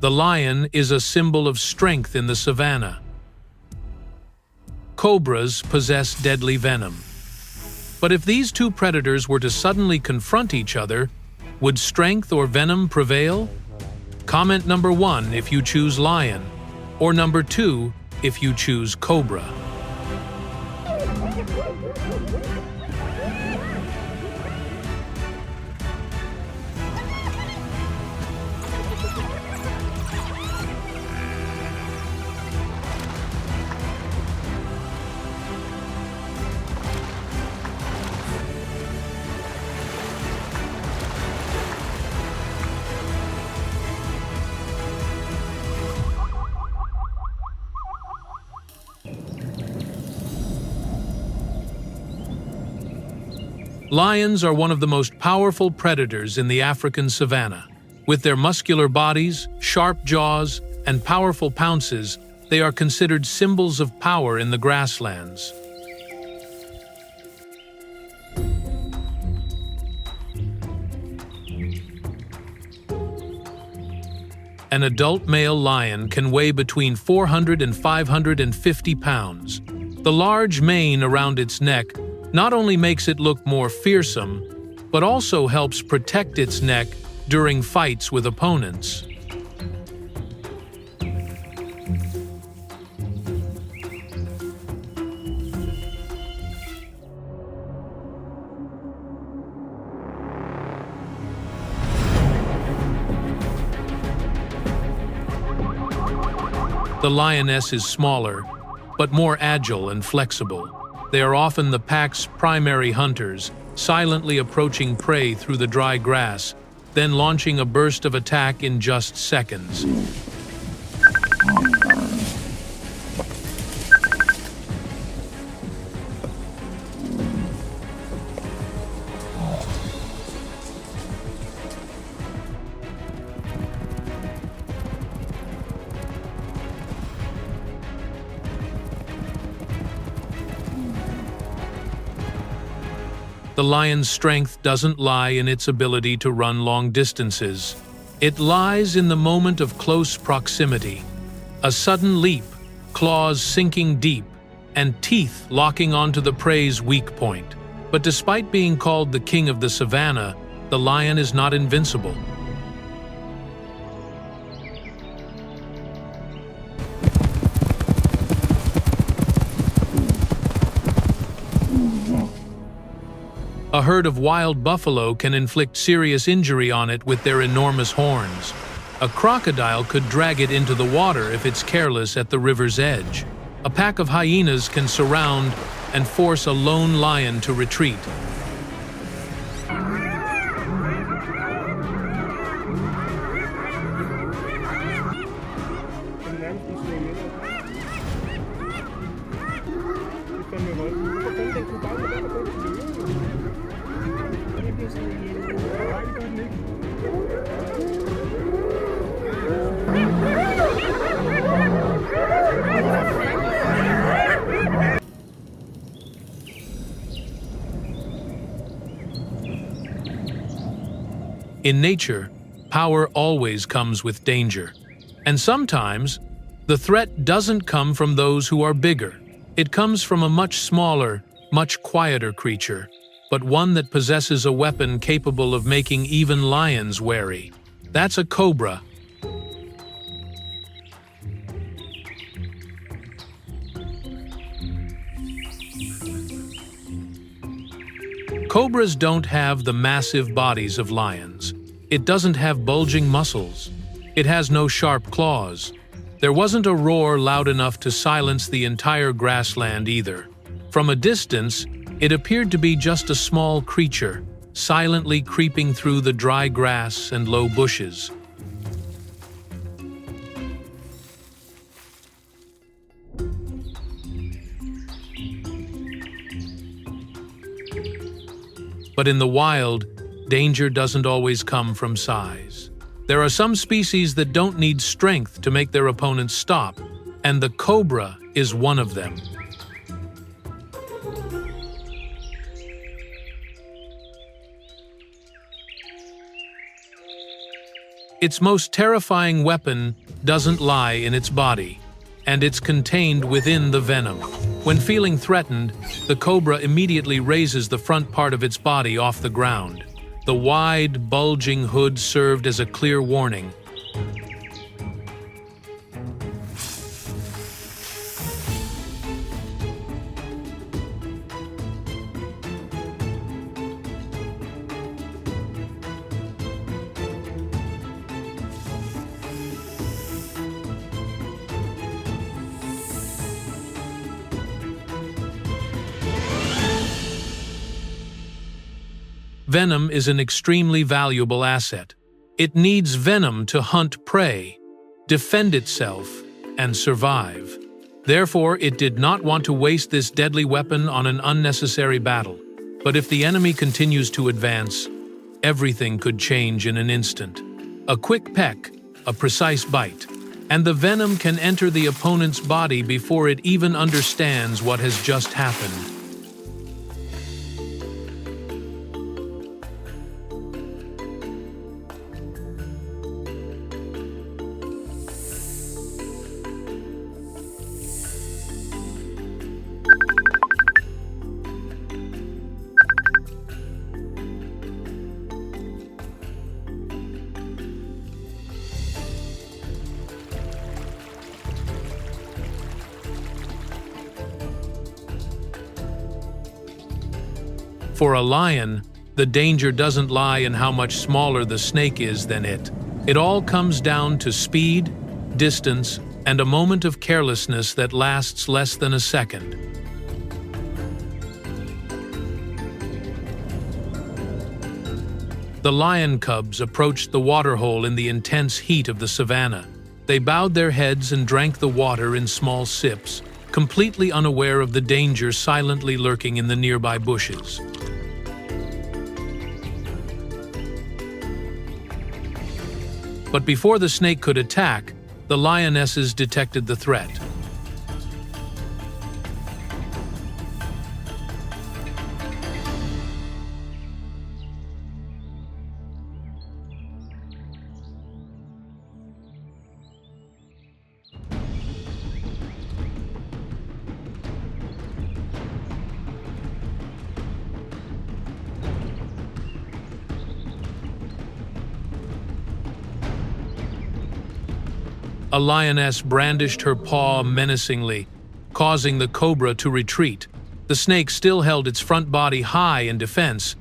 The lion is a symbol of strength in the savanna. Cobras possess deadly venom. But if these two predators were to suddenly confront each other, would strength or venom prevail? Comment number 1 if you choose lion, or number 2 if you choose cobra. Lions are one of the most powerful predators in the African savanna. With their muscular bodies, sharp jaws, and powerful pounces, they are considered symbols of power in the grasslands. An adult male lion can weigh between 400 and 550 pounds. The large mane around its neck not only makes it look more fearsome, but also helps protect its neck during fights with opponents. The lioness is smaller, but more agile and flexible. They are often the pack's primary hunters, silently approaching prey through the dry grass, then launching a burst of attack in just seconds. The lion's strength doesn't lie in its ability to run long distances. It lies in the moment of close proximity. A sudden leap, claws sinking deep, and teeth locking onto the prey's weak point. But despite being called the king of the savanna, the lion is not invincible. A herd of wild buffalo can inflict serious injury on it with their enormous horns. A crocodile could drag it into the water if it's careless at the river's edge. A pack of hyenas can surround and force a lone lion to retreat. In nature, power always comes with danger. And sometimes, the threat doesn't come from those who are bigger. It comes from a much smaller, much quieter creature, but one that possesses a weapon capable of making even lions wary. That's a cobra. Cobras don't have the massive bodies of lions. It doesn't have bulging muscles. It has no sharp claws. There wasn't a roar loud enough to silence the entire grassland either. From a distance, it appeared to be just a small creature, silently creeping through the dry grass and low bushes. But in the wild, danger doesn't always come from size. There are some species that don't need strength to make their opponents stop, and the cobra is one of them. Its most terrifying weapon doesn't lie in its body, and it's contained within the venom. When feeling threatened, the cobra immediately raises the front part of its body off the ground. The wide, bulging hood served as a clear warning. Venom is an extremely valuable asset. It needs venom to hunt prey, defend itself, and survive. Therefore, it did not want to waste this deadly weapon on an unnecessary battle. But if the enemy continues to advance, everything could change in an instant. A quick peck, a precise bite, and the venom can enter the opponent's body before it even understands what has just happened. For a lion, the danger doesn't lie in how much smaller the snake is than it. It all comes down to speed, distance, and a moment of carelessness that lasts less than a second. The lion cubs approached the waterhole in the intense heat of the savanna. They bowed their heads and drank the water in small sips, completely unaware of the danger silently lurking in the nearby bushes. But before the snake could attack, the lionesses detected the threat. A lioness brandished her paw menacingly, causing the cobra to retreat. The snake still held its front body high in defense,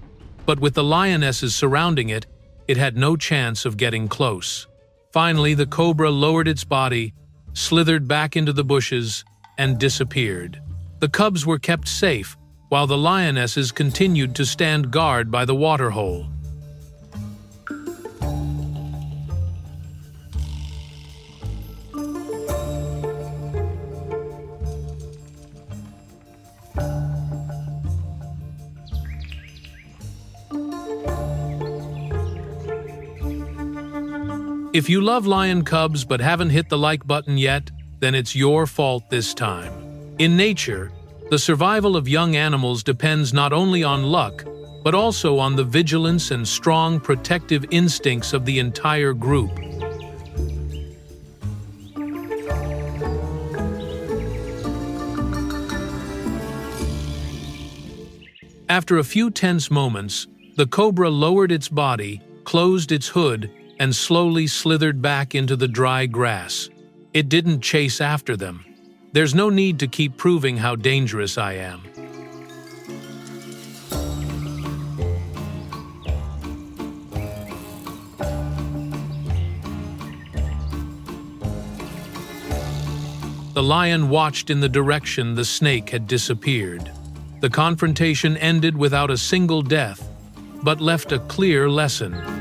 but with the lionesses surrounding it, it had no chance of getting close. Finally, the cobra lowered its body, slithered back into the bushes, and disappeared. The cubs were kept safe, while the lionesses continued to stand guard by the waterhole. If you love lion cubs but haven't hit the like button yet, then it's your fault this time. In nature, the survival of young animals depends not only on luck, but also on the vigilance and strong protective instincts of the entire group. After a few tense moments, the cobra lowered its body, closed its hood, and slowly slithered back into the dry grass. It didn't chase after them. There's no need to keep proving how dangerous I am. The lion watched in the direction the snake had disappeared. The confrontation ended without a single death, but left a clear lesson.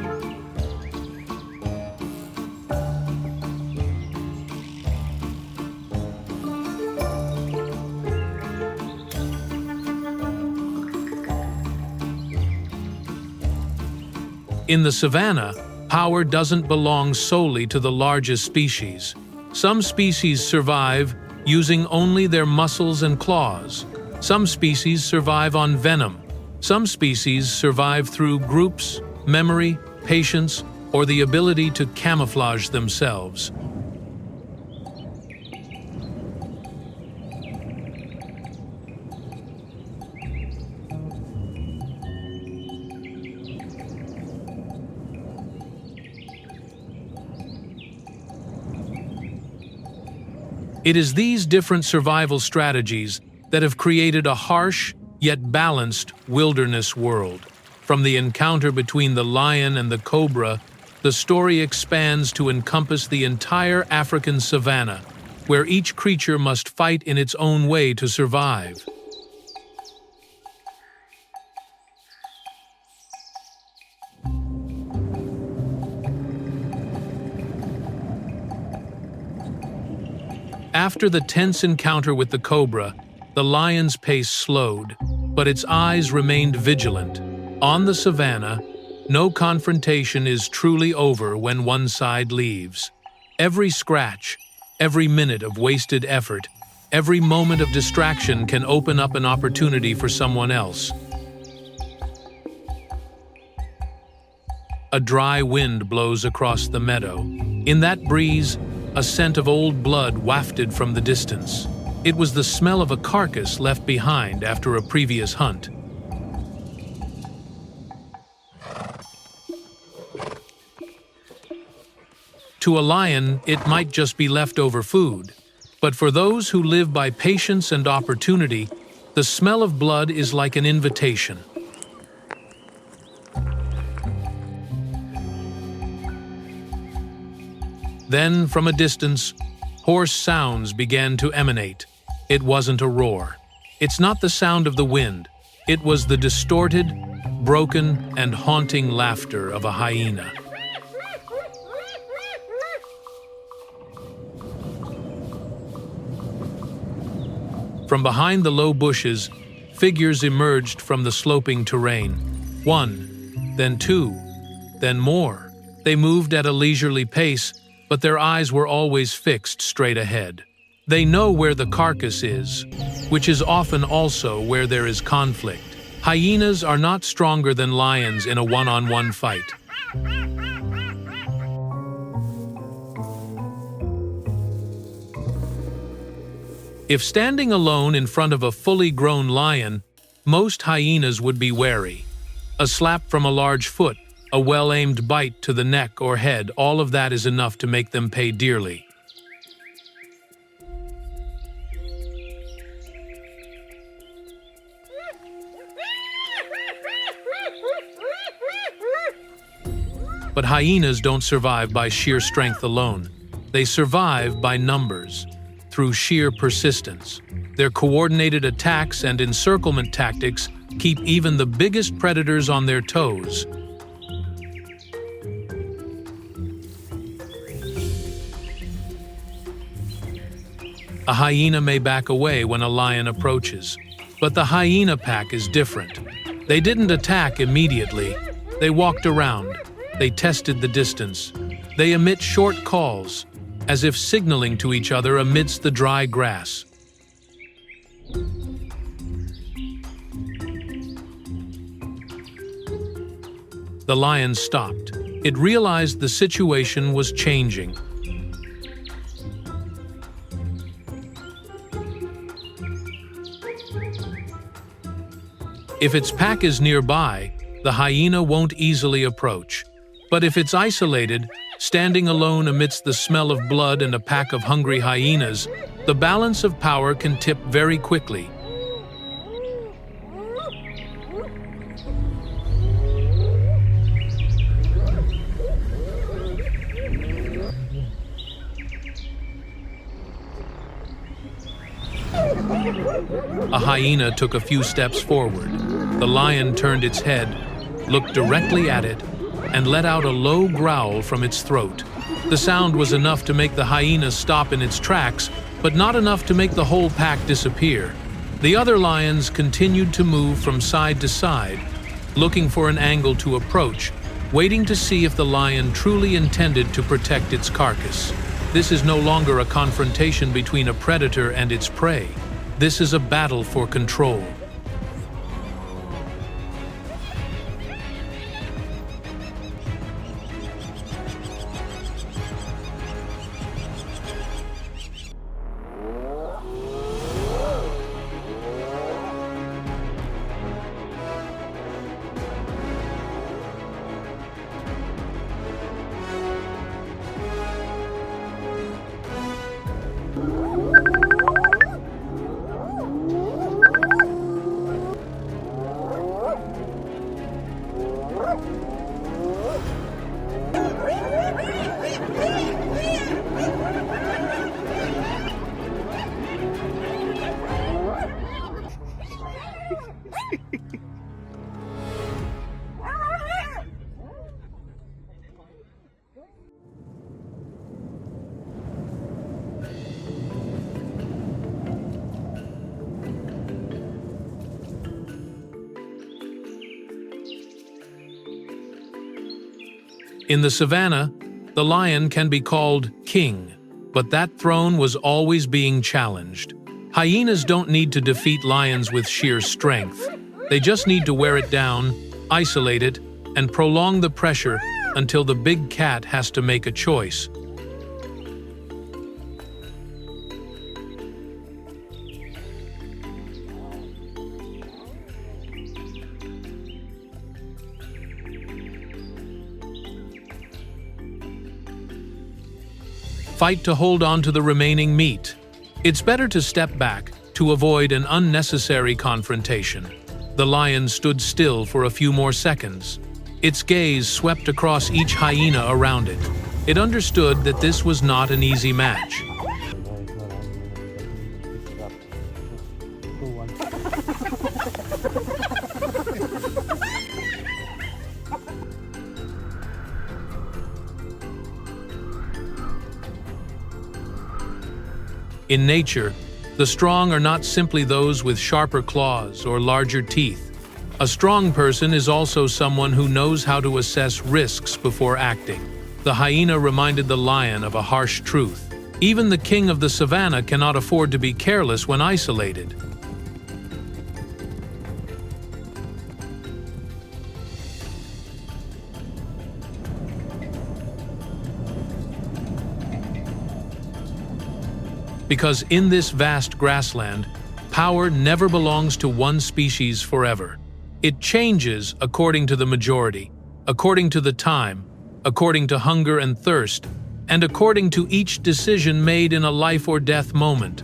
In the savanna, power doesn't belong solely to the largest species. Some species survive using only their muscles and claws. Some species survive on venom. Some species survive through groups, memory, patience, or the ability to camouflage themselves. It is these different survival strategies that have created a harsh, yet balanced, wilderness world. From the encounter between the lion and the cobra, the story expands to encompass the entire African savanna, where each creature must fight in its own way to survive. After the tense encounter with the cobra, the lion's pace slowed, but its eyes remained vigilant. On the savanna, no confrontation is truly over when one side leaves. Every scratch, every minute of wasted effort, every moment of distraction can open up an opportunity for someone else. A dry wind blows across the meadow. In that breeze, a scent of old blood wafted from the distance. It was the smell of a carcass left behind after a previous hunt. To a lion, it might just be leftover food. But for those who live by patience and opportunity, the smell of blood is like an invitation. Then, from a distance, hoarse sounds began to emanate. It wasn't a roar. It's not the sound of the wind. It was the distorted, broken, and haunting laughter of a hyena. From behind the low bushes, figures emerged from the sloping terrain. One, then two, then more. They moved at a leisurely pace, but their eyes were always fixed straight ahead. They know where the carcass is, which is often also where there is conflict. Hyenas are not stronger than lions in a one-on-one fight. If standing alone in front of a fully grown lion, most hyenas would be wary. A slap from a large foot, a well-aimed bite to the neck or head, all of that is enough to make them pay dearly. But hyenas don't survive by sheer strength alone. They survive by numbers, through sheer persistence. Their coordinated attacks and encirclement tactics keep even the biggest predators on their toes. A hyena may back away when a lion approaches, but the hyena pack is different. They didn't attack immediately. They walked around. They tested the distance. They emit short calls, as if signaling to each other amidst the dry grass. The lion stopped. It realized the situation was changing. If its pack is nearby, the hyena won't easily approach. But if it's isolated, standing alone amidst the smell of blood and a pack of hungry hyenas, the balance of power can tip very quickly. A hyena took a few steps forward. The lion turned its head, looked directly at it, and let out a low growl from its throat. The sound was enough to make the hyena stop in its tracks, but not enough to make the whole pack disappear. The other lions continued to move from side to side, looking for an angle to approach, waiting to see if the lion truly intended to protect its carcass. This is no longer a confrontation between a predator and its prey. This is a battle for control. In the savannah, the lion can be called king, but that throne was always being challenged. Hyenas don't need to defeat lions with sheer strength. They just need to wear it down, isolate it, and prolong the pressure until the big cat has to make a choice. Fight to hold on to the remaining meat. It's better to step back to avoid an unnecessary confrontation. The lion stood still for a few more seconds. Its gaze swept across each hyena around it. It understood that this was not an easy match. In nature, the strong are not simply those with sharper claws or larger teeth. A strong person is also someone who knows how to assess risks before acting. The hyena reminded the lion of a harsh truth. Even the king of the savannah cannot afford to be careless when isolated. Because in this vast grassland, power never belongs to one species forever. It changes according to the majority, according to the time, according to hunger and thirst, and according to each decision made in a life or death moment.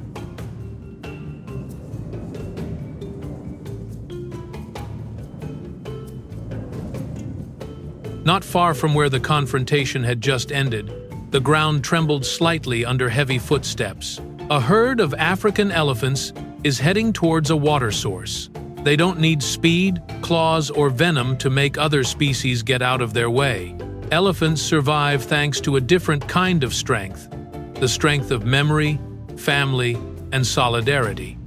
Not far from where the confrontation had just ended, the ground trembled slightly under heavy footsteps. A herd of African elephants is heading towards a water source. They don't need speed, claws, or venom to make other species get out of their way. Elephants survive thanks to a different kind of strength, the strength of memory, family, and solidarity.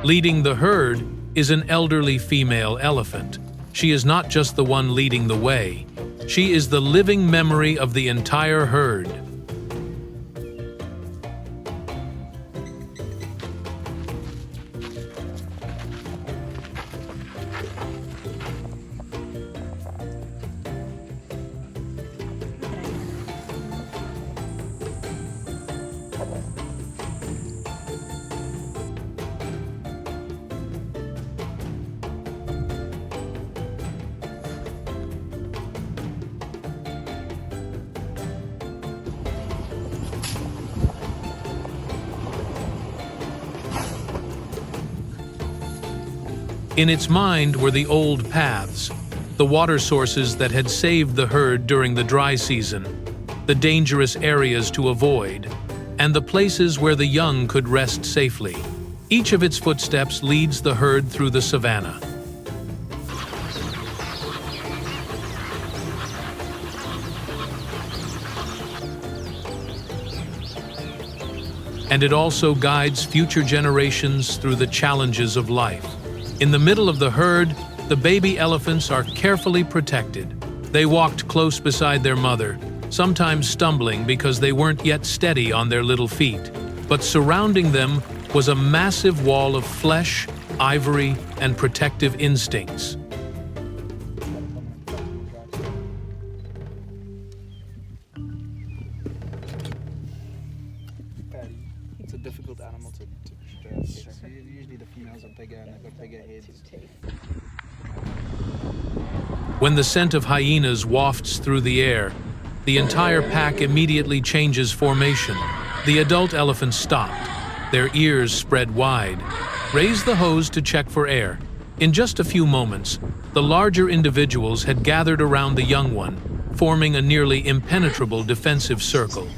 Leading the herd is an elderly female elephant. She is not just the one leading the way. She is the living memory of the entire herd. In its mind were the old paths, the water sources that had saved the herd during the dry season, the dangerous areas to avoid, and the places where the young could rest safely. Each of its footsteps leads the herd through the savannah. And it also guides future generations through the challenges of life. In the middle of the herd, the baby elephants are carefully protected. They walked close beside their mother, sometimes stumbling because they weren't yet steady on their little feet. But surrounding them was a massive wall of flesh, ivory, and protective instincts. It's a difficult animal to stress. Usually the females are bigger and they've got bigger heads. When the scent of hyenas wafts through the air, the entire pack immediately changes formation. The adult elephants stopped, their ears spread wide, raised the hose to check for air. In just a few moments, the larger individuals had gathered around the young one, forming a nearly impenetrable defensive circle.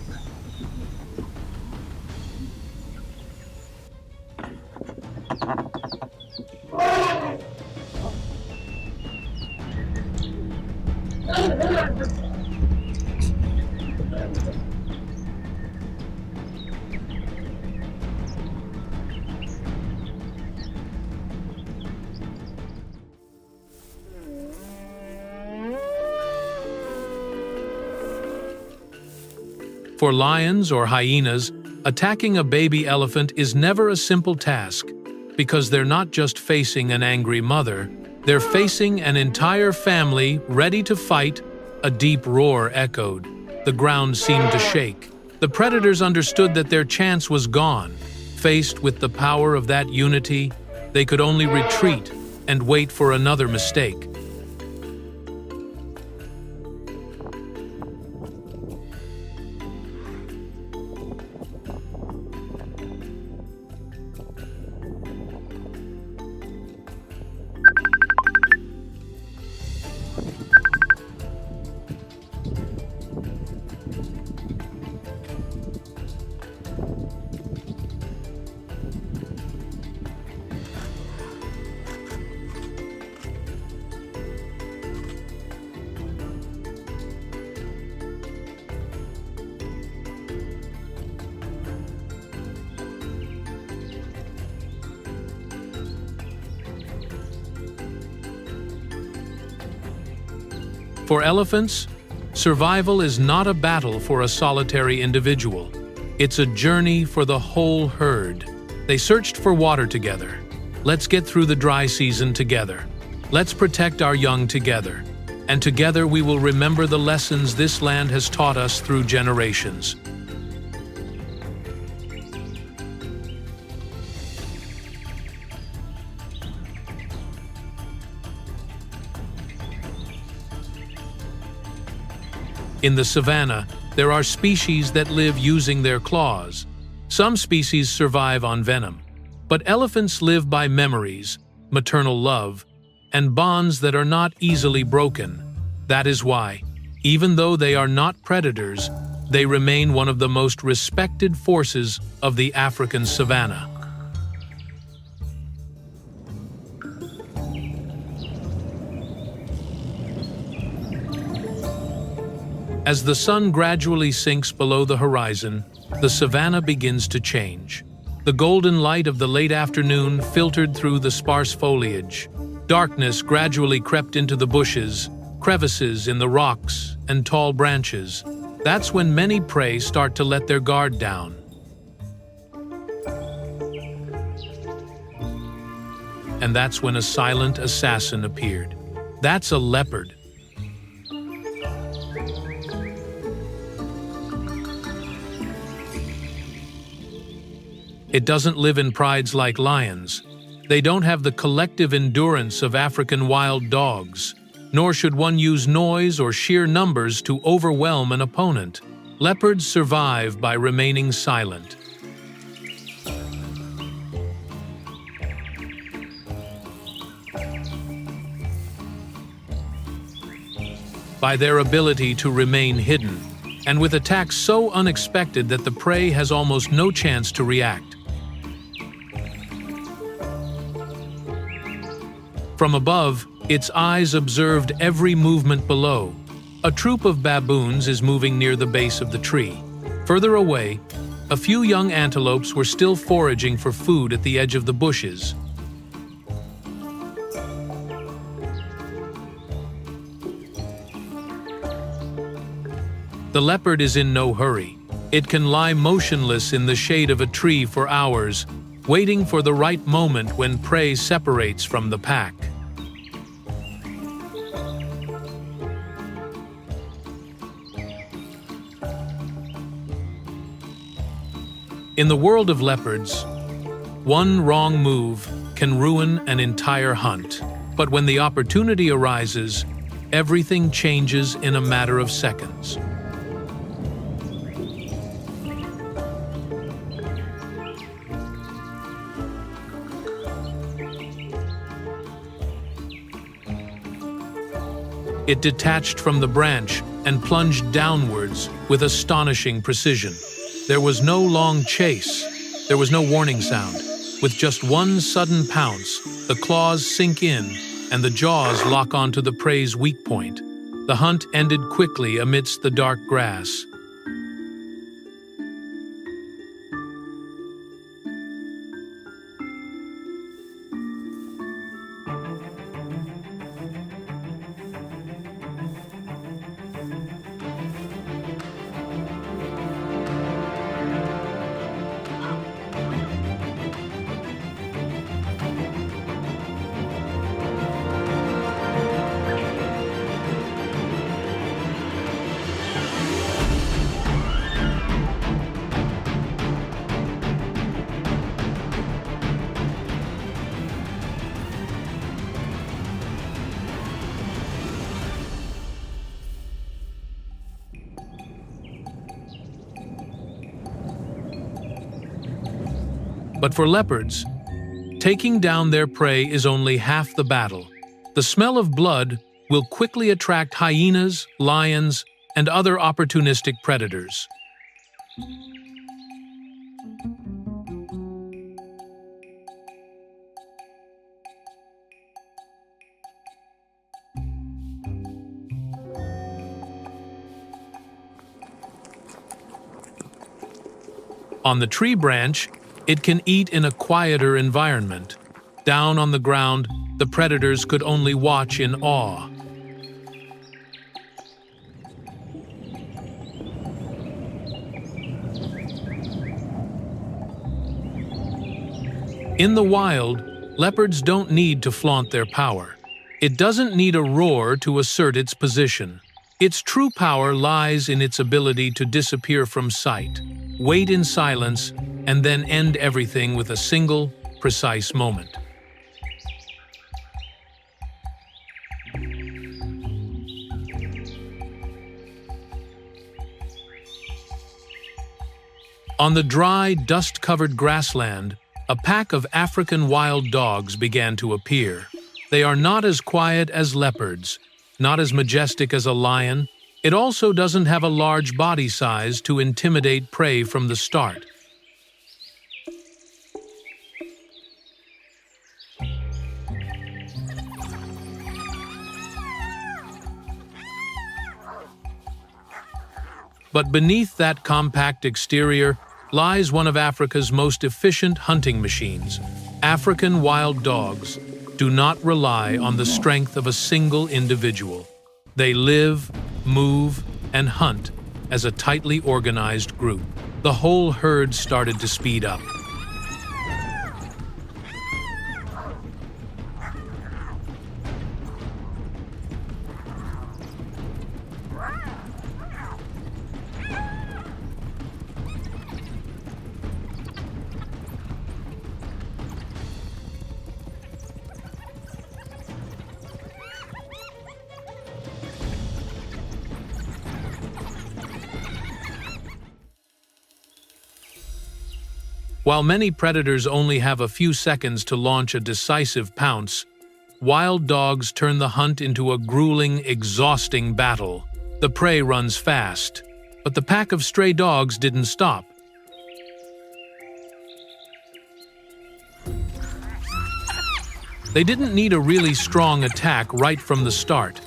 For lions or hyenas, attacking a baby elephant is never a simple task, because they're not just facing an angry mother, they're facing an entire family ready to fight. A deep roar echoed. The ground seemed to shake. The predators understood that their chance was gone. Faced with the power of that unity, they could only retreat and wait for another mistake. For elephants, survival is not a battle for a solitary individual. It's a journey for the whole herd. They searched for water together. Let's get through the dry season together. Let's protect our young together. And together we will remember the lessons this land has taught us through generations. In the savanna, there are species that live using their claws. Some species survive on venom. But elephants live by memories, maternal love, and bonds that are not easily broken. That is why, even though they are not predators, they remain one of the most respected forces of the African savanna. As the sun gradually sinks below the horizon, the savanna begins to change. The golden light of the late afternoon filtered through the sparse foliage. Darkness gradually crept into the bushes, crevices in the rocks, and tall branches. That's when many prey start to let their guard down. And that's when a silent assassin appeared. That's a leopard. It doesn't live in prides like lions. They don't have the collective endurance of African wild dogs, nor should one use noise or sheer numbers to overwhelm an opponent. Leopards survive by remaining silent. By their ability to remain hidden, and with attacks so unexpected that the prey has almost no chance to react. From above, its eyes observed every movement below. A troop of baboons is moving near the base of the tree. Further away, a few young antelopes were still foraging for food at the edge of the bushes. The leopard is in no hurry. It can lie motionless in the shade of a tree for hours, waiting for the right moment when prey separates from the pack. In the world of leopards, one wrong move can ruin an entire hunt. But when the opportunity arises, everything changes in a matter of seconds. It detached from the branch and plunged downwards with astonishing precision. There was no long chase. There was no warning sound. With just one sudden pounce, the claws sink in and the jaws lock onto the prey's weak point. The hunt ended quickly amidst the dark grass. But for leopards, taking down their prey is only half the battle. The smell of blood will quickly attract hyenas, lions, and other opportunistic predators. On the tree branch, it can eat in a quieter environment. Down on the ground, the predators could only watch in awe. In the wild, leopards don't need to flaunt their power. It doesn't need a roar to assert its position. Its true power lies in its ability to disappear from sight, wait in silence, and then end everything with a single, precise moment. On the dry, dust-covered grassland, a pack of African wild dogs began to appear. They are not as quiet as leopards, not as majestic as a lion. It also doesn't have a large body size to intimidate prey from the start. But beneath that compact exterior lies one of Africa's most efficient hunting machines. African wild dogs do not rely on the strength of a single individual. They live, move, and hunt as a tightly organized group. The whole herd started to speed up. While many predators only have a few seconds to launch a decisive pounce, wild dogs turn the hunt into a grueling, exhausting battle. The prey runs fast, but the pack of stray dogs didn't stop. They didn't need a really strong attack right from the start.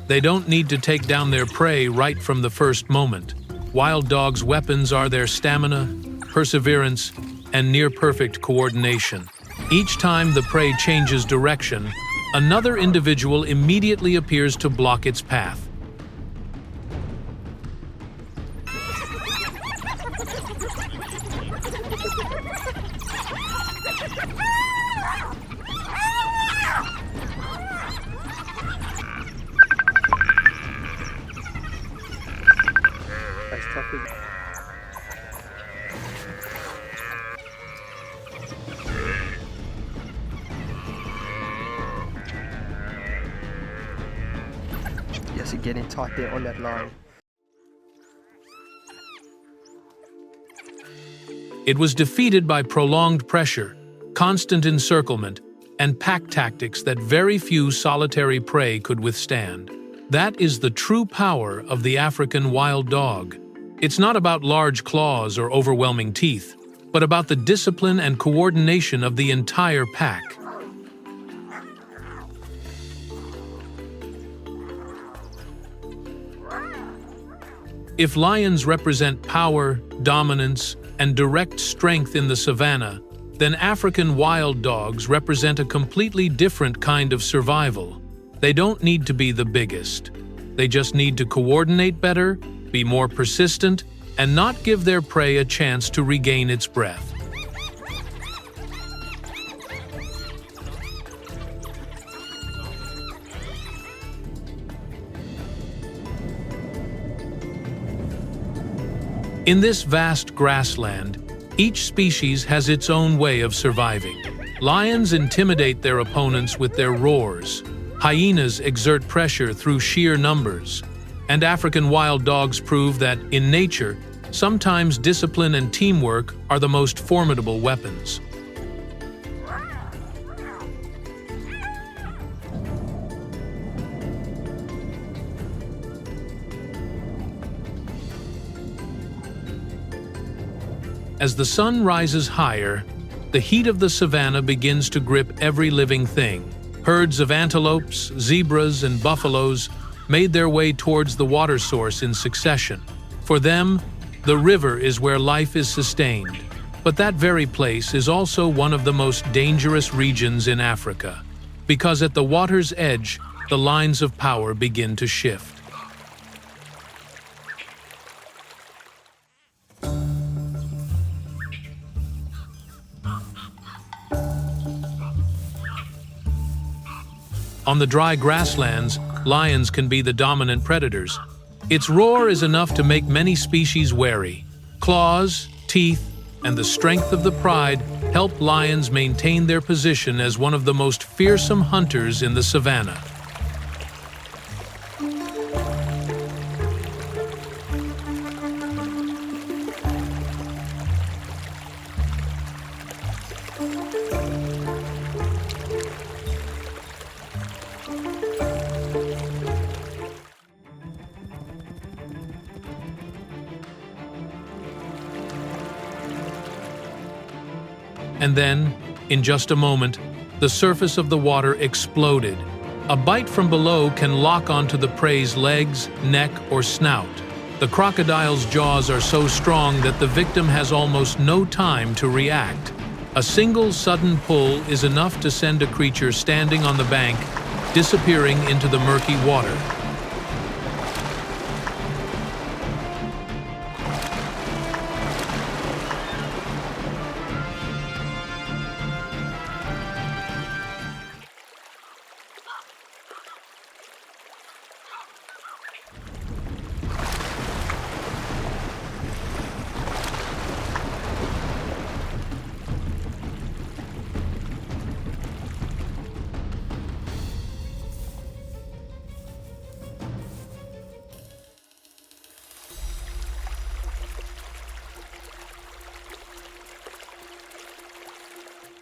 They don't need to take down their prey right from the first moment. Wild dogs' weapons are their stamina, perseverance, and near-perfect coordination. Each time the prey changes direction, another individual immediately appears to block its path. Yes, you're getting tight there on that line. It was defeated by prolonged pressure, constant encirclement, and pack tactics that very few solitary prey could withstand. That is the true power of the African wild dog. It's not about large claws or overwhelming teeth, but about the discipline and coordination of the entire pack. If lions represent power, dominance, and direct strength in the savannah, then African wild dogs represent a completely different kind of survival. They don't need to be the biggest. They just need to coordinate better, be more persistent, and not give their prey a chance to regain its breath. In this vast grassland, each species has its own way of surviving. Lions intimidate their opponents with their roars. Hyenas exert pressure through sheer numbers. And African wild dogs prove that, in nature, sometimes discipline and teamwork are the most formidable weapons. As the sun rises higher, the heat of the savanna begins to grip every living thing. Herds of antelopes, zebras, and buffaloes made their way towards the water source in succession. For them, the river is where life is sustained. But that very place is also one of the most dangerous regions in Africa, because at the water's edge, the lines of power begin to shift. On the dry grasslands, lions can be the dominant predators. Its roar is enough to make many species wary. Claws, teeth, and the strength of the pride help lions maintain their position as one of the most fearsome hunters in the savanna. And then, in just a moment, the surface of the water exploded. A bite from below can lock onto the prey's legs, neck, or snout. The crocodile's jaws are so strong that the victim has almost no time to react. A single sudden pull is enough to send a creature standing on the bank disappearing into the murky water.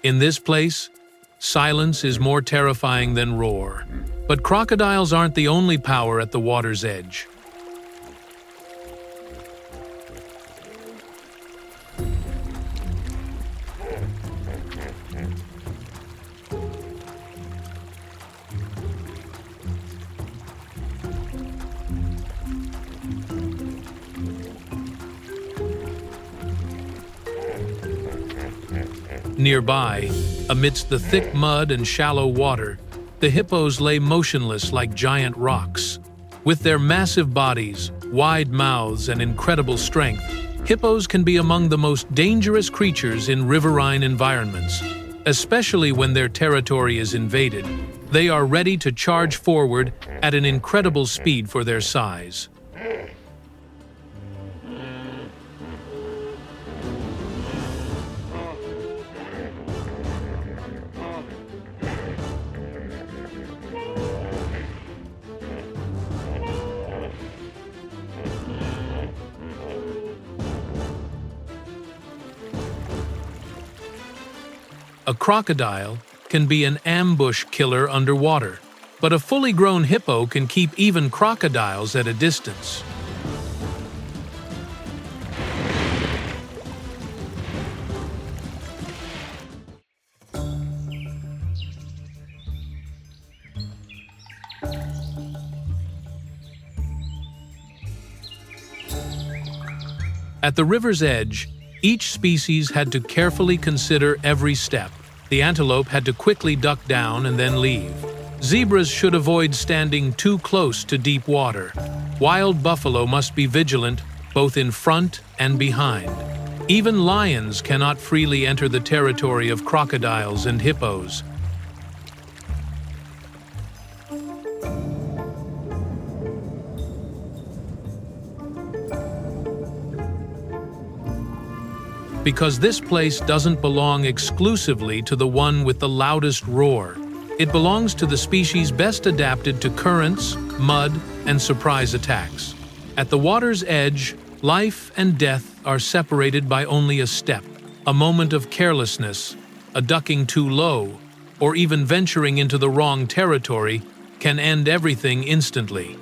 In this place, silence is more terrifying than roar. But crocodiles aren't the only power at the water's edge. Nearby, amidst the thick mud and shallow water, the hippos lay motionless like giant rocks. With their massive bodies, wide mouths, and incredible strength, hippos can be among the most dangerous creatures in riverine environments. Especially when their territory is invaded, they are ready to charge forward at an incredible speed for their size. A crocodile can be an ambush killer underwater, but a fully grown hippo can keep even crocodiles at a distance. At the river's edge, each species had to carefully consider every step. The antelope had to quickly duck down and then leave. Zebras should avoid standing too close to deep water. Wild buffalo must be vigilant both in front and behind. Even lions cannot freely enter the territory of crocodiles and hippos. Because this place doesn't belong exclusively to the one with the loudest roar. It belongs to the species best adapted to currents, mud, and surprise attacks. At the water's edge, life and death are separated by only a step. A moment of carelessness, a ducking too low, or even venturing into the wrong territory can end everything instantly.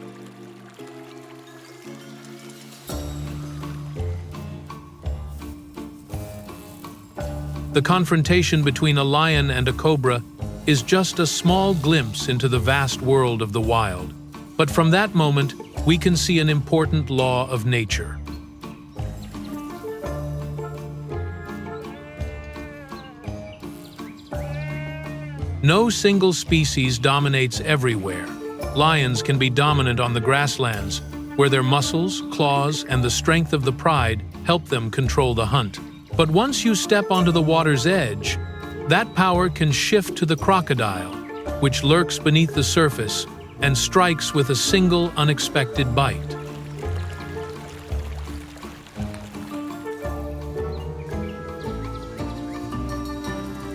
The confrontation between a lion and a cobra is just a small glimpse into the vast world of the wild. But from that moment, we can see an important law of nature. No single species dominates everywhere. Lions can be dominant on the grasslands, where their muscles, claws, and the strength of the pride help them control the hunt. But once you step onto the water's edge, that power can shift to the crocodile, which lurks beneath the surface and strikes with a single unexpected bite.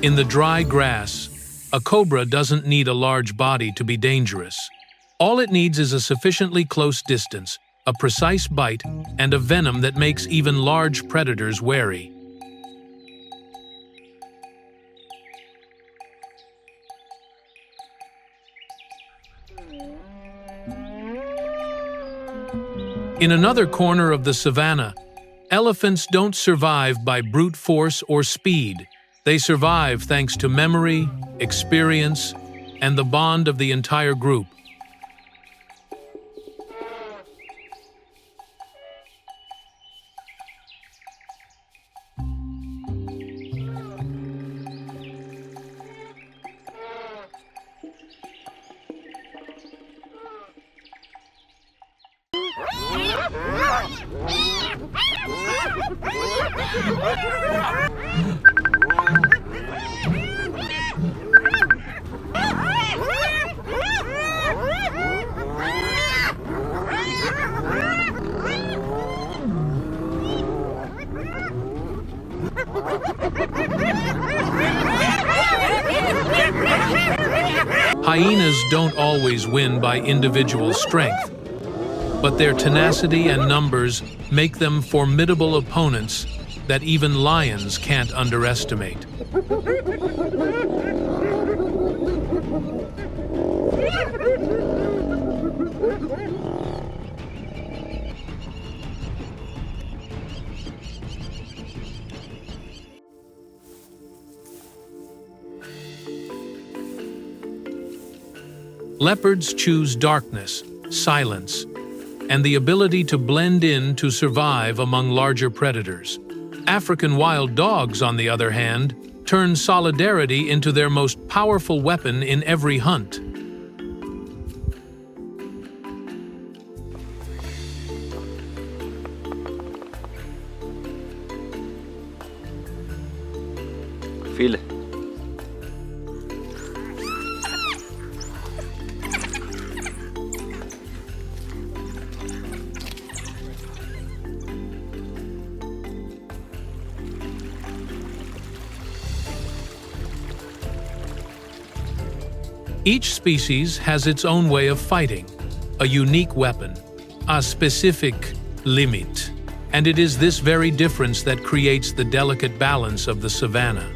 In the dry grass, a cobra doesn't need a large body to be dangerous. All it needs is a sufficiently close distance, a precise bite, and a venom that makes even large predators wary. In another corner of the savannah, elephants don't survive by brute force or speed. They survive thanks to memory, experience, and the bond of the entire group. Hyenas don't always win by individual strength, but their tenacity and numbers make them formidable opponents that even lions can't underestimate. Leopards choose darkness, silence, and the ability to blend in to survive among larger predators. African wild dogs, on the other hand, turn solidarity into their most powerful weapon in every hunt. Feel it. Each species has its own way of fighting, a unique weapon, a specific limit, and it is this very difference that creates the delicate balance of the savannah.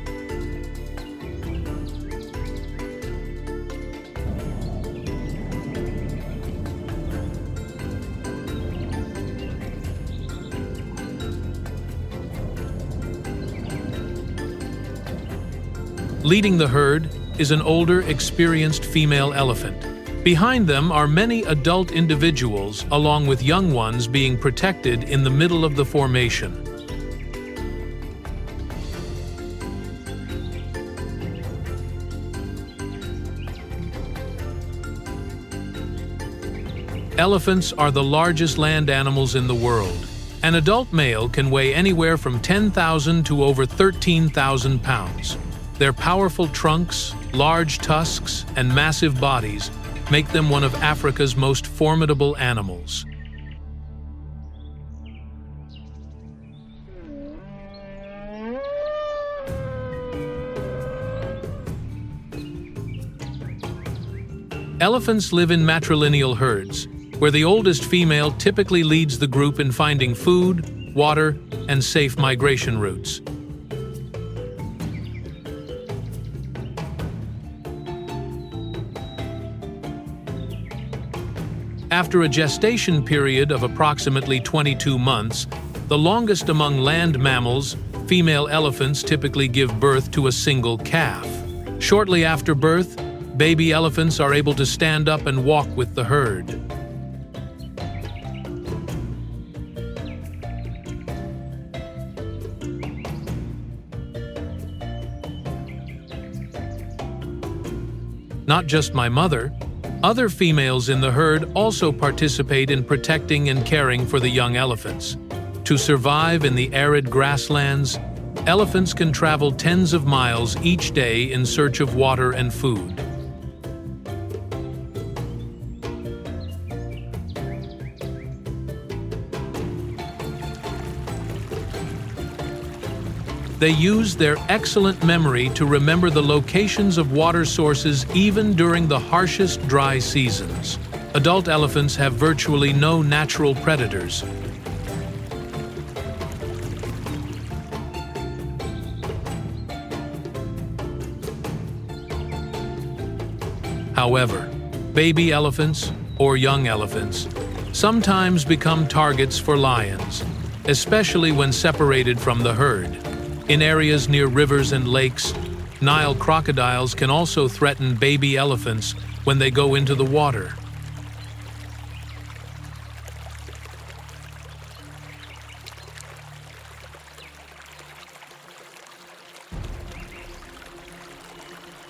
Leading the herd is an older, experienced female elephant. Behind them are many adult individuals, along with young ones being protected in the middle of the formation. Elephants are the largest land animals in the world. An adult male can weigh anywhere from 10,000 to over 13,000 pounds. Their powerful trunks, large tusks, and massive bodies make them one of Africa's most formidable animals. Elephants live in matrilineal herds, where the oldest female typically leads the group in finding food, water, and safe migration routes. After a gestation period of approximately 22 months, the longest among land mammals, Female elephants typically give birth to a single calf. Shortly after birth, baby elephants are able to stand up and walk with the herd. Not just my mother, other females in the herd also participate in protecting and caring for the young elephants. To survive in the arid grasslands, elephants can travel tens of miles each day in search of water and food. They use their excellent memory to remember the locations of water sources even during the harshest dry seasons. Adult elephants have virtually no natural predators. However, baby elephants, or young elephants, sometimes become targets for lions, especially when separated from the herd. In areas near rivers and lakes, Nile crocodiles can also threaten baby elephants when they go into the water.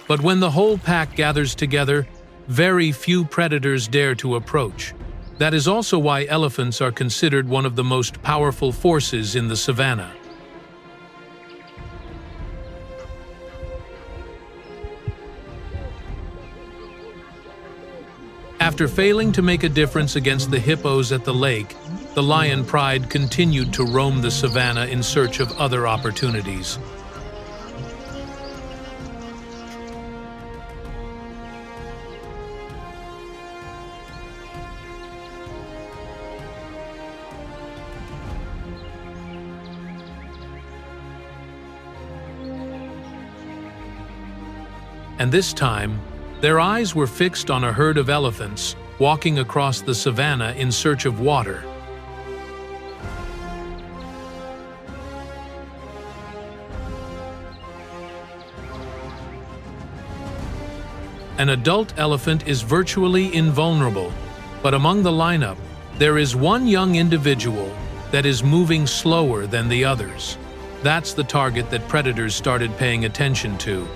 But when the whole pack gathers together, very few predators dare to approach. That is also why elephants are considered one of the most powerful forces in the savannah. After failing to make a difference against the hippos at the lake, the lion pride continued to roam the savannah in search of other opportunities. And this time, their eyes were fixed on a herd of elephants walking across the savannah in search of water. An adult elephant is virtually invulnerable, but among the lineup, there is one young individual that is moving slower than the others. That's the target that predators started paying attention to.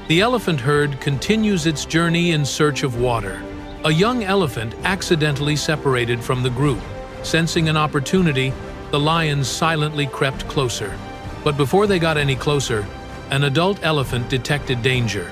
The elephant herd continues its journey in search of water. A young elephant accidentally separated from the group. Sensing an opportunity, the lions silently crept closer. But before they got any closer, an adult elephant detected danger.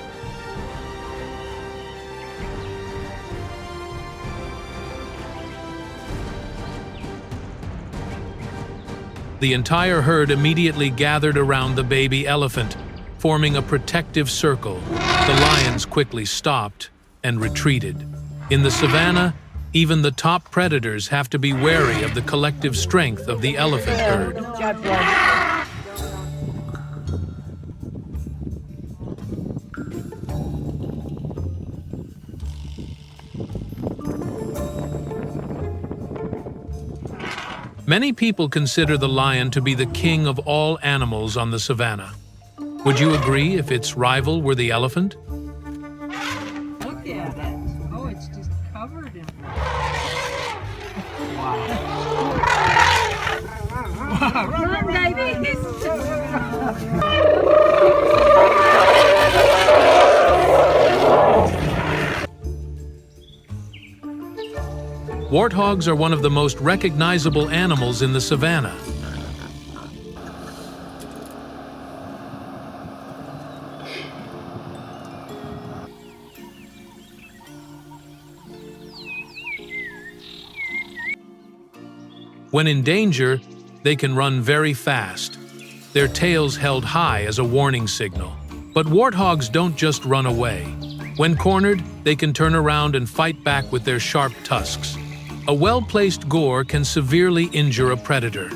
The entire herd immediately gathered around the baby elephant, forming a protective circle. The lions quickly stopped and retreated. In the savannah, even the top predators have to be wary of the collective strength of the elephant herd. Many people consider the lion to be the king of all animals on the savannah. Would you agree if its rival were the elephant? Look at it. Oh, it's just covered in wow. Run, babies! Warthogs are one of the most recognizable animals in the savannah. When in danger, they can run very fast, their tails held high as a warning signal. But warthogs don't just run away. When cornered, they can turn around and fight back with their sharp tusks. A well-placed gore can severely injure a predator.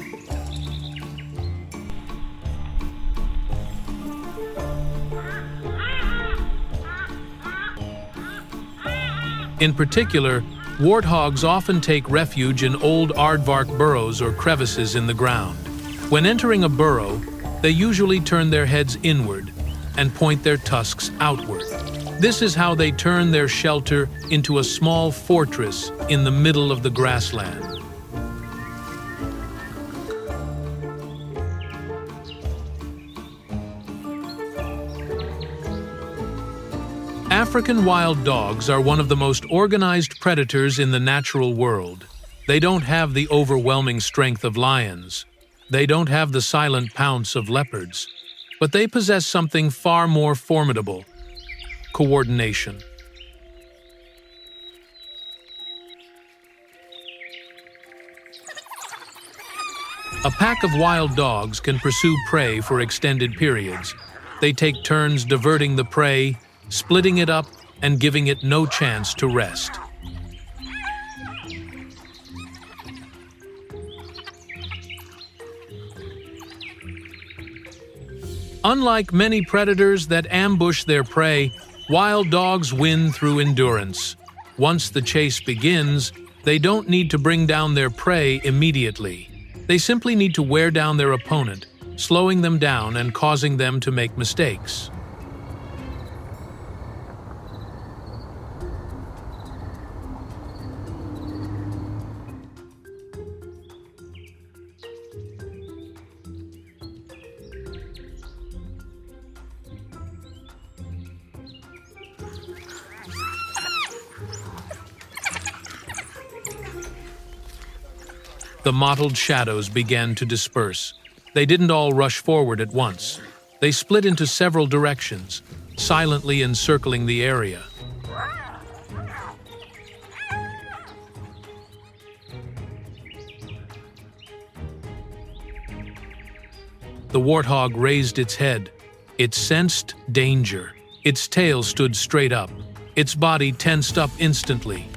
In particular, warthogs often take refuge in old aardvark burrows or crevices in the ground. When entering a burrow, they usually turn their heads inward and point their tusks outward. This is how they turn their shelter into a small fortress in the middle of the grassland. African wild dogs are one of the most organized predators in the natural world. They don't have the overwhelming strength of lions. They don't have the silent pounce of leopards. But they possess something far more formidable: coordination. A pack of wild dogs can pursue prey for extended periods. They take turns diverting the prey, splitting it up, and giving it no chance to rest. Unlike many predators that ambush their prey, wild dogs win through endurance. Once the chase begins, they don't need to bring down their prey immediately. They simply need to wear down their opponent, slowing them down and causing them to make mistakes. The mottled shadows began to disperse. They didn't all rush forward at once. They split into several directions, silently encircling the area. The warthog raised its head. It sensed danger. Its tail stood straight up. Its body tensed up instantly.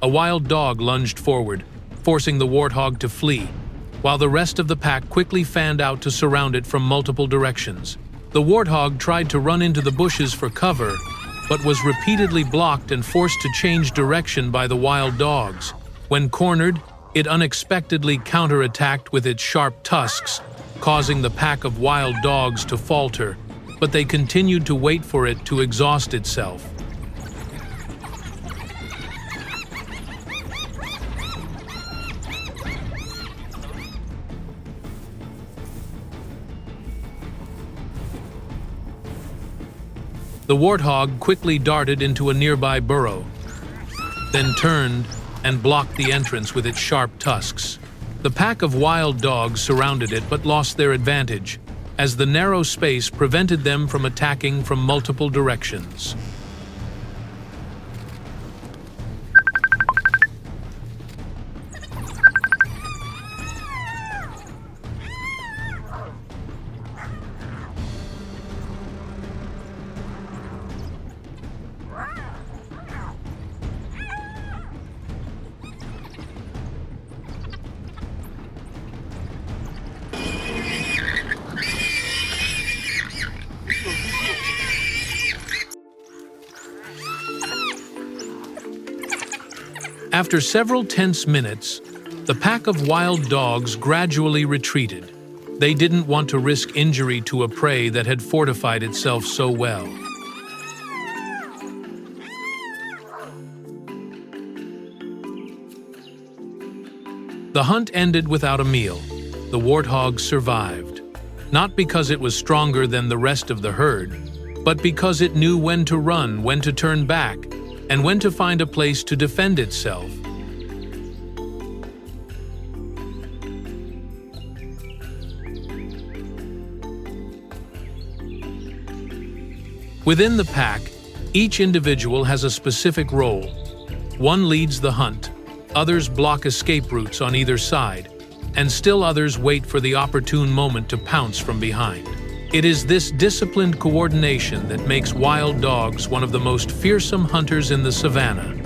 A wild dog lunged forward, forcing the warthog to flee, while the rest of the pack quickly fanned out to surround it from multiple directions. The warthog tried to run into the bushes for cover, but was repeatedly blocked and forced to change direction by the wild dogs. When cornered, it unexpectedly counterattacked with its sharp tusks, causing the pack of wild dogs to falter, but they continued to wait for it to exhaust itself. The warthog quickly darted into a nearby burrow, then turned and blocked the entrance with its sharp tusks. The pack of wild dogs surrounded it but lost their advantage, as the narrow space prevented them from attacking from multiple directions. After several tense minutes, the pack of wild dogs gradually retreated. They didn't want to risk injury to a prey that had fortified itself so well. The hunt ended without a meal. The warthog survived, not because it was stronger than the rest of the herd, but because it knew when to run, when to turn back, and when to find a place to defend itself. Within the pack, each individual has a specific role. One leads the hunt, others block escape routes on either side, and still others wait for the opportune moment to pounce from behind. It is this disciplined coordination that makes wild dogs one of the most fearsome hunters in the savannah.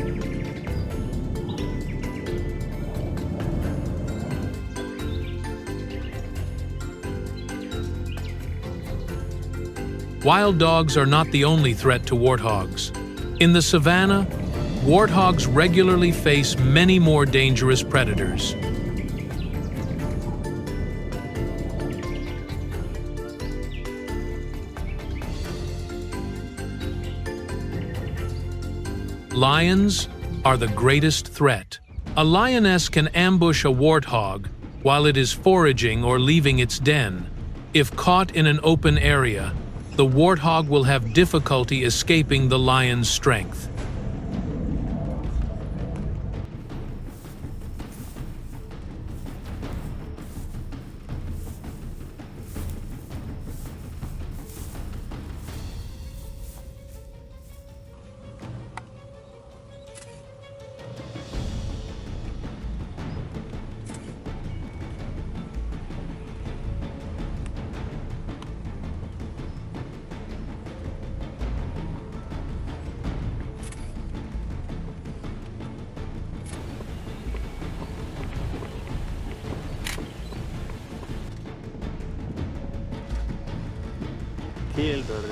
Wild dogs are not the only threat to warthogs. In the savanna, warthogs regularly face many more dangerous predators. Lions are the greatest threat. A lioness can ambush a warthog while it is foraging or leaving its den. If caught in an open area, the warthog will have difficulty escaping the lion's strength.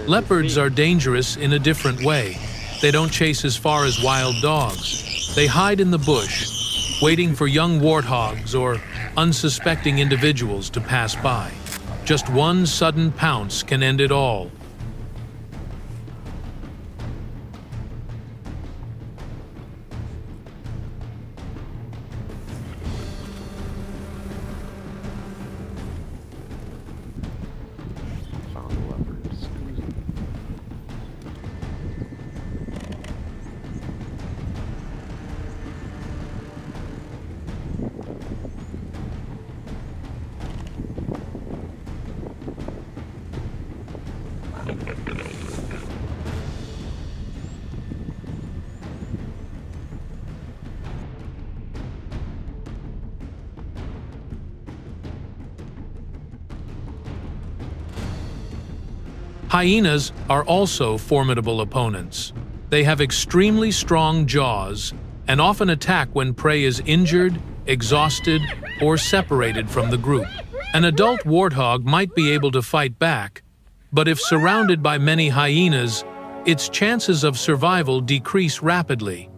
Leopards are dangerous in a different way. They don't chase as far as wild dogs. They hide in the bush, waiting for young warthogs or unsuspecting individuals to pass by. Just one sudden pounce can end it all. Hyenas are also formidable opponents. They have extremely strong jaws and often attack when prey is injured, exhausted, or separated from the group. An adult warthog might be able to fight back, but if surrounded by many hyenas, its chances of survival decrease rapidly.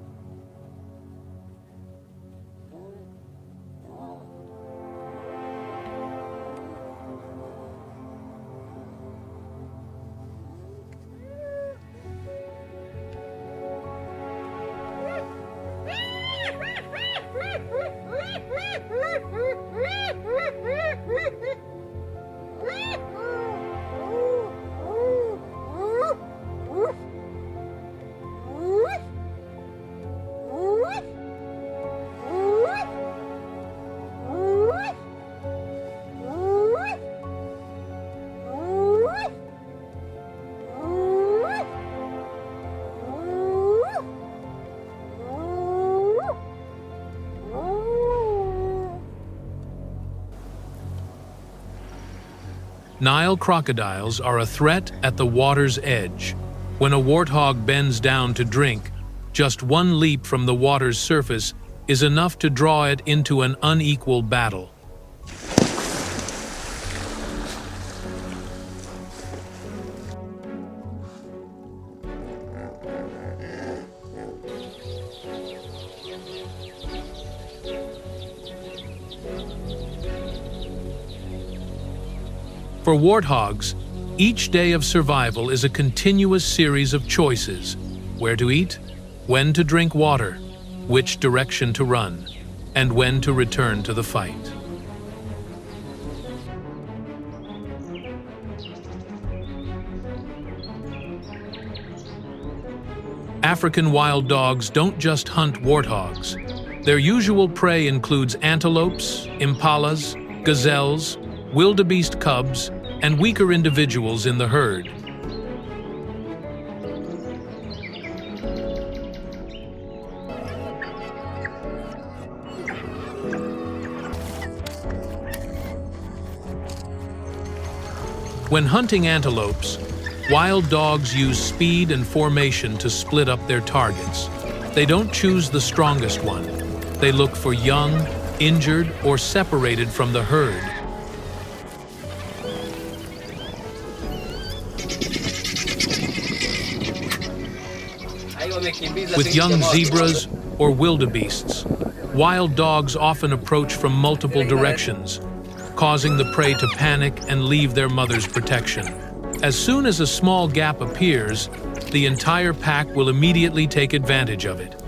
Nile crocodiles are a threat at the water's edge. When a warthog bends down to drink, just one leap from the water's surface is enough to draw it into an unequal battle. For warthogs, each day of survival is a continuous series of choices: where to eat, when to drink water, which direction to run, and when to return to the fight. African wild dogs don't just hunt warthogs. Their usual prey includes antelopes, impalas, gazelles, wildebeest cubs, and weaker individuals in the herd. When hunting antelopes, wild dogs use speed and formation to split up their targets. They don't choose the strongest one. They look for young, injured, or separated from the herd. With young zebras or wildebeests, wild dogs often approach from multiple directions, causing the prey to panic and leave their mother's protection. As soon as a small gap appears, the entire pack will immediately take advantage of it.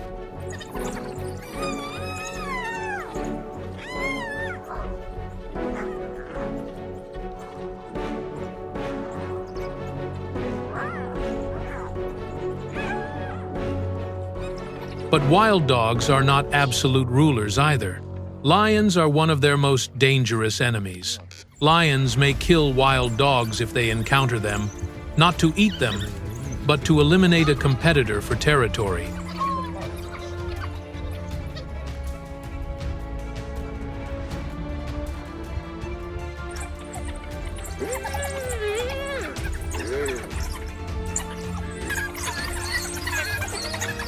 But wild dogs are not absolute rulers either. Lions are one of their most dangerous enemies. Lions may kill wild dogs if they encounter them, not to eat them, but to eliminate a competitor for territory.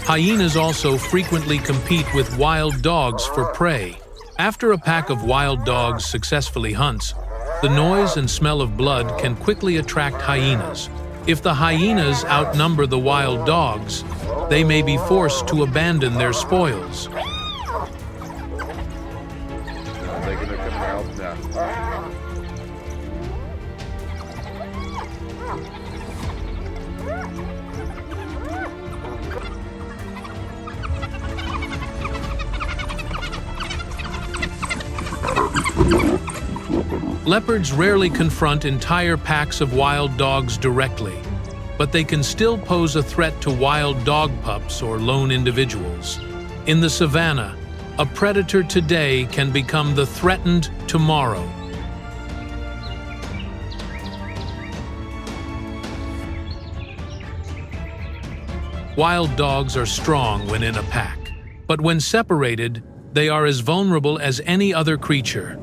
Hyenas also frequently compete with wild dogs for prey. After a pack of wild dogs successfully hunts, the noise and smell of blood can quickly attract hyenas. If the hyenas outnumber the wild dogs, they may be forced to abandon their spoils. Leopards rarely confront entire packs of wild dogs directly, but they can still pose a threat to wild dog pups or lone individuals. In the savannah, a predator today can become the threatened tomorrow. Wild dogs are strong when in a pack, but when separated, they are as vulnerable as any other creature.